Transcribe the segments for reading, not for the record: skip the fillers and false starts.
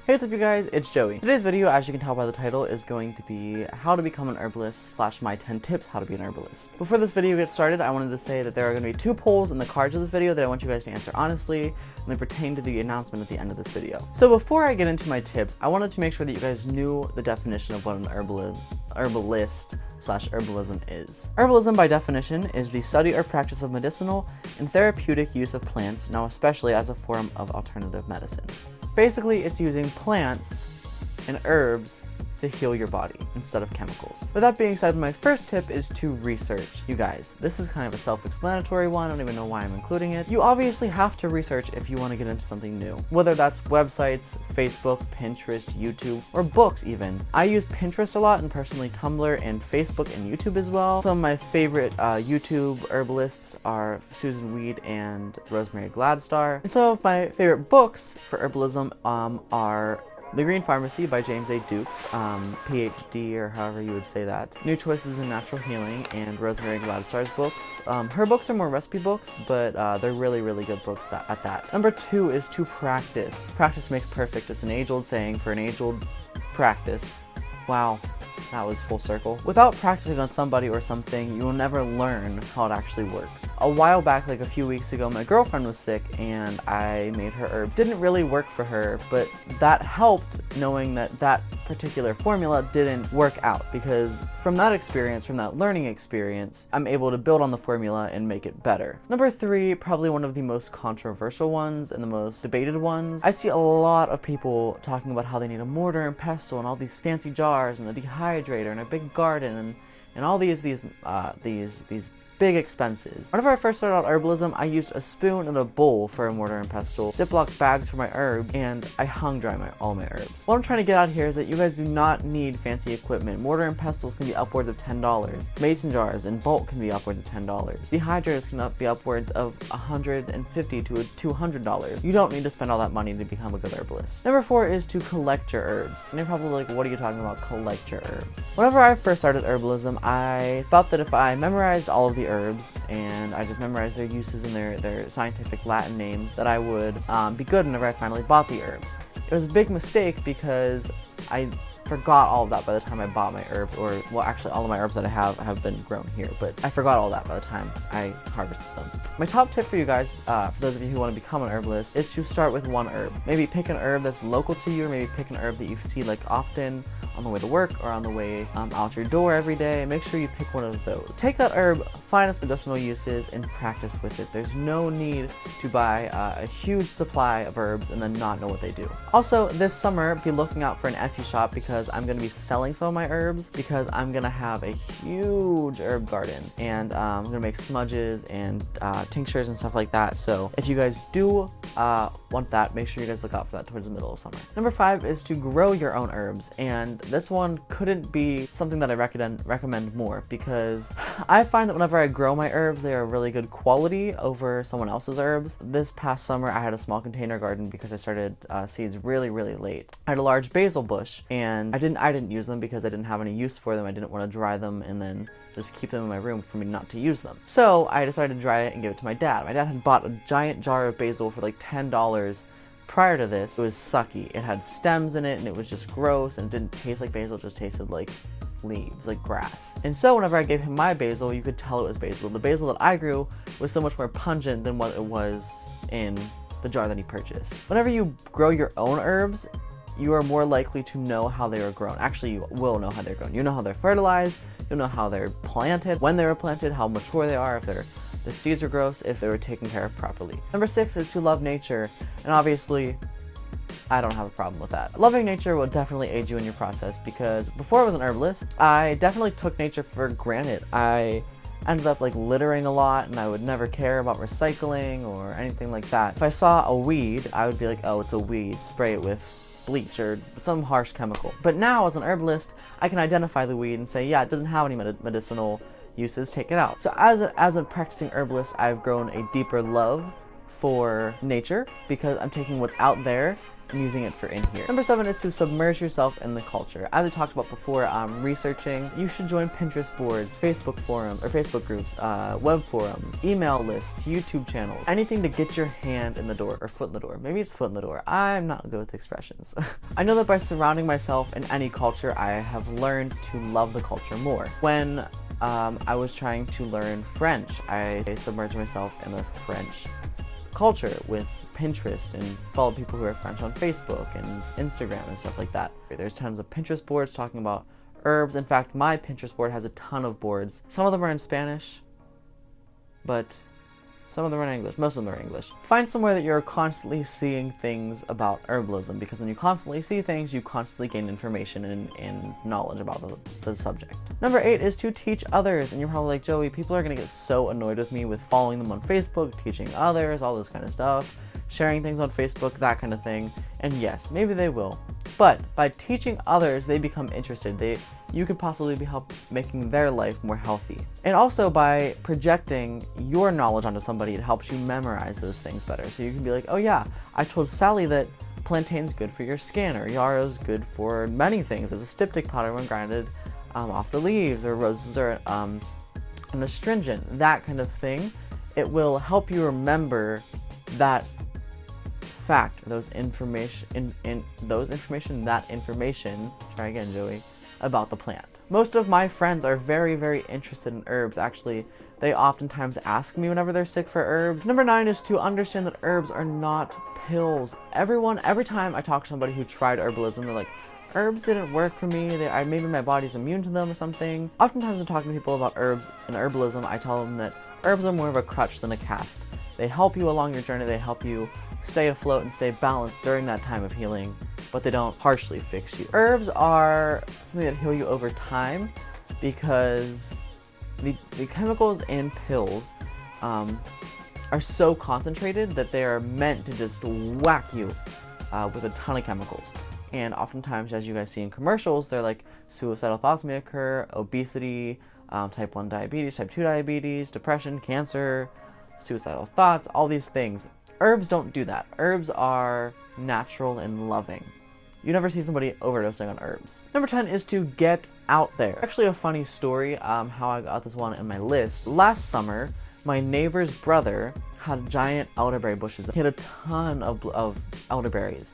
Hey, what's up you guys, it's Joey. Today's video, as you can tell by the title, is going to be how to become an herbalist / my 10 tips how to be an herbalist. Before this video gets started, I wanted to say that there are going to be 2 polls in the cards of this video that I want you guys to answer honestly, and they pertain to the announcement at the end of this video. So before I get into my tips, I wanted to make sure that you guys knew the definition of what an herbalist / herbalism is. Herbalism, by definition, is the study or practice of medicinal and therapeutic use of plants, now especially as a form of alternative medicine. Basically, it's using plants and herbs to heal your body instead of chemicals. With that being said, my first tip is to research. You guys, this is kind of a self-explanatory one. I don't even know why I'm including it. You obviously have to research if you want to get into something new, whether that's websites, Facebook, Pinterest, YouTube, or books even. I use Pinterest a lot, and personally Tumblr and Facebook and YouTube as well. Some of my favorite YouTube herbalists are Susan Weed and Rosemary Gladstar. And some of my favorite books for herbalism are The Green Pharmacy by James A. Duke, PhD, or however you would say that. New Choices in Natural Healing, and Rosemary Gladstar's books. Her books are more recipe books, but they're really, really good books at that. Number 2 is to practice. Practice makes perfect. It's an age-old saying for an age-old practice. Wow. That was full circle. Without practicing on somebody or something, you will never learn how it actually works. A while back, like a few weeks ago, my girlfriend was sick and I made her herbs. Didn't really work for her, but that helped knowing that that particular formula didn't work out, because from that experience, from that learning experience, I'm able to build on the formula and make it better. Number 3, probably one of the most controversial ones and the most debated ones. I see a lot of people talking about how they need a mortar and pestle and all these fancy jars and a dehydrator and a big garden and all these big expenses. Whenever I first started out herbalism, I used a spoon and a bowl for a mortar and pestle, Ziploc bags for my herbs, and I hung dry all my herbs. What I'm trying to get out here is that you guys do not need fancy equipment. Mortar and pestles can be upwards of $10. Mason jars in bulk can be upwards of $10. Dehydrators can be upwards of $150 to $200. You don't need to spend all that money to become a good herbalist. Number 4 is to collect your herbs. And you're probably like, what are you talking about, collect your herbs? Whenever I first started herbalism, I thought that if I memorized all of the herbs and I just memorized their uses and their scientific Latin names, that I would be good whenever I finally bought the herbs. It was a big mistake because I forgot all of that by the time I bought my herbs, or well, actually all of my herbs that I have been grown here, but I forgot all that by the time I harvested them. My top tip for you guys, for those of you who want to become an herbalist, is to start with one herb. Maybe pick an herb that's local to you, or maybe pick an herb that you see like often on the way to work or on the way out your door every day. Make sure you pick one of those. Take that herb, find its medicinal uses, and practice with it. There's no need to buy a huge supply of herbs and then not know what they do. Also, this summer, be looking out for an Etsy shop, because I'm going to be selling some of my herbs, because I'm going to have a huge herb garden, and I'm going to make smudges and tinctures and stuff like that. So if you guys do want that, make sure you guys look out for that towards the middle of summer. Number 5 is to grow your own herbs, and this one couldn't be something that I recommend more, because I find that whenever I grow my herbs, they are really good quality over someone else's herbs. This past summer, I had a small container garden because I started seeds really, really late. I had a large basil bush, and I didn't use them because I didn't have any use for them. I didn't want to dry them and then just keep them in my room for me not to use them. So I decided to dry it and give it to my dad. My dad had bought a giant jar of basil for like $10 prior to this. It was sucky. It had stems in it and it was just gross and didn't taste like basil, it just tasted like leaves, like grass. And so whenever I gave him my basil, you could tell it was basil. The basil that I grew was so much more pungent than what it was in the jar that he purchased. Whenever you grow your own herbs, you are more likely to know how they were grown. Actually, you will know how they're grown. You know how they're fertilized, you'll know how they're planted, when they were planted, how mature they are, if the seeds are gross, if they were taken care of properly. Number 6 is to love nature, and obviously, I don't have a problem with that. Loving nature will definitely aid you in your process, because before I was an herbalist, I definitely took nature for granted. I ended up like littering a lot, and I would never care about recycling or anything like that. If I saw a weed, I would be like, oh, it's a weed, spray it with bleach or some harsh chemical. But now as an herbalist, I can identify the weed and say, yeah, it doesn't have any medicinal uses, take it out. So as a practicing herbalist, I've grown a deeper love for nature, because I'm taking what's out there I'm using it for in here. Number 7 is to submerge yourself in the culture. As I talked about before, researching, you should join Pinterest boards, Facebook forums, or Facebook groups, web forums, email lists, YouTube channels, anything to get your hand in the door, or foot in the door. Maybe it's foot in the door. I'm not good with expressions. I know that by surrounding myself in any culture, I have learned to love the culture more. When I was trying to learn French, I submerged myself in the French culture with Pinterest and follow people who are French on Facebook and Instagram and stuff like that. There's tons of Pinterest boards talking about herbs. In fact, my Pinterest board has a ton of boards. Some of them are in Spanish, but some of them are in English. Most of them are English. Find somewhere that you're constantly seeing things about herbalism, because when you constantly see things, you constantly gain information and knowledge about the subject. Number 8 is to teach others. And you're probably like, Joey, people are gonna get so annoyed with me with following them on Facebook, teaching others, all this kind of stuff, sharing things on Facebook, that kind of thing. And yes, maybe they will. But by teaching others, they become interested. You could possibly be making their life more healthy. And also by projecting your knowledge onto somebody, it helps you memorize those things better. So you can be like, oh yeah, I told Sally that plantain's good for your skin, or yarrow's good for many things as a styptic powder when grinded off the leaves, or roses are an astringent, that kind of thing. It will help you remember that fact, that information, try again, Joey, about the plant. Most of my friends are very, very interested in herbs. Actually, they oftentimes ask me whenever they're sick for herbs. Number 9 is to understand that herbs are not pills. Every time I talk to somebody who tried herbalism, they're like, herbs didn't work for me, maybe my body's immune to them or something. Oftentimes when talking to people about herbs and herbalism, I tell them that herbs are more of a crutch than a cast. They help you along your journey, they help you stay afloat and stay balanced during that time of healing, but they don't harshly fix you. Herbs are something that heal you over time, because the chemicals in pills are so concentrated that they are meant to just whack you with a ton of chemicals. And oftentimes, as you guys see in commercials, they're like, suicidal thoughts may occur, obesity, type 1 diabetes, type 2 diabetes, depression, cancer, suicidal thoughts, all these things. Herbs don't do that. Herbs are natural and loving. You never see somebody overdosing on herbs. Number 10 is to get out there. Actually, a funny story, how I got this one in my list. Last summer, my neighbor's brother had giant elderberry bushes. He had a ton of elderberries,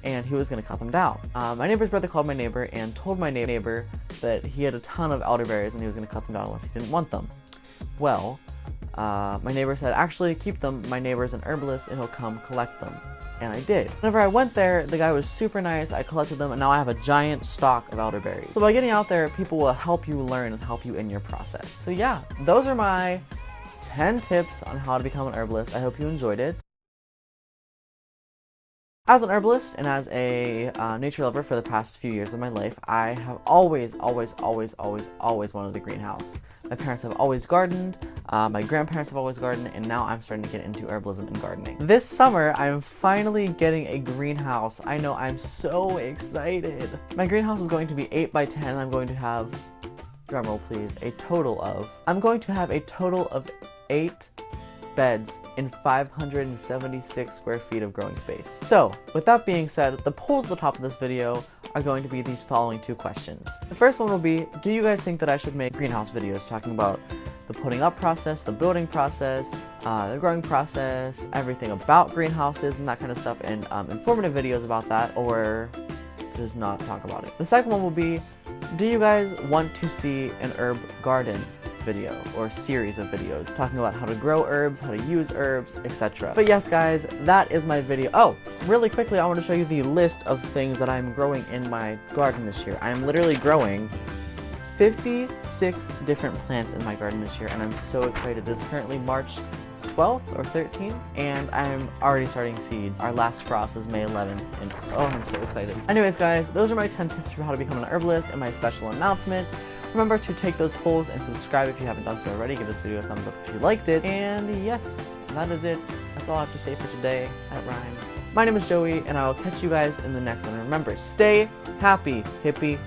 and he was gonna cut them down. My neighbor's brother called my neighbor and told my neighbor that he had a ton of elderberries and he was gonna cut them down unless he didn't want them. Well, my neighbor said, actually keep them, my neighbor's an herbalist and he'll come collect them. And I did. Whenever I went there, the guy was super nice, I collected them, and now I have a giant stock of elderberries. So by getting out there, people will help you learn and help you in your process. So yeah, those are my 10 tips on how to become an herbalist. I hope you enjoyed it. As an herbalist and as a nature lover for the past few years of my life, I have always wanted a greenhouse. My parents have always gardened, my grandparents have always gardened, and now I'm starting to get into herbalism and gardening. This summer, I'm finally getting a greenhouse. I know, I'm so excited. My greenhouse is going to be 8 by 10, and I'm going to have, drumroll please, I'm going to have a total of 8 beds in 576 square feet of growing space. So, with that being said, the polls at the top of this video are going to be these following 2 questions. The first one will be, do you guys think that I should make greenhouse videos talking about the putting up process, the building process, the growing process, everything about greenhouses and that kind of stuff, and informative videos about that, or just not talk about it? The second one will be, do you guys want to see an herb garden video or series of videos talking about how to grow herbs, how to use herbs, etc. But yes guys, that is my video. Oh, really quickly, I want to show you the list of things that I'm growing in my garden this year. I am literally growing 56 different plants in my garden this year, and I'm so excited. It is currently March 12th or 13th, and I'm already starting seeds. Our last frost is May 11th, and oh, I'm so excited. Anyways guys, those are my 10 tips for how to become an herbalist and my special announcement. Remember to take those polls and subscribe if you haven't done so already. Give this video a thumbs up if you liked it. And yes, that is it. That's all I have to say for today. That rhymed. My name is Joey, and I will catch you guys in the next one. And remember, stay happy, hippie.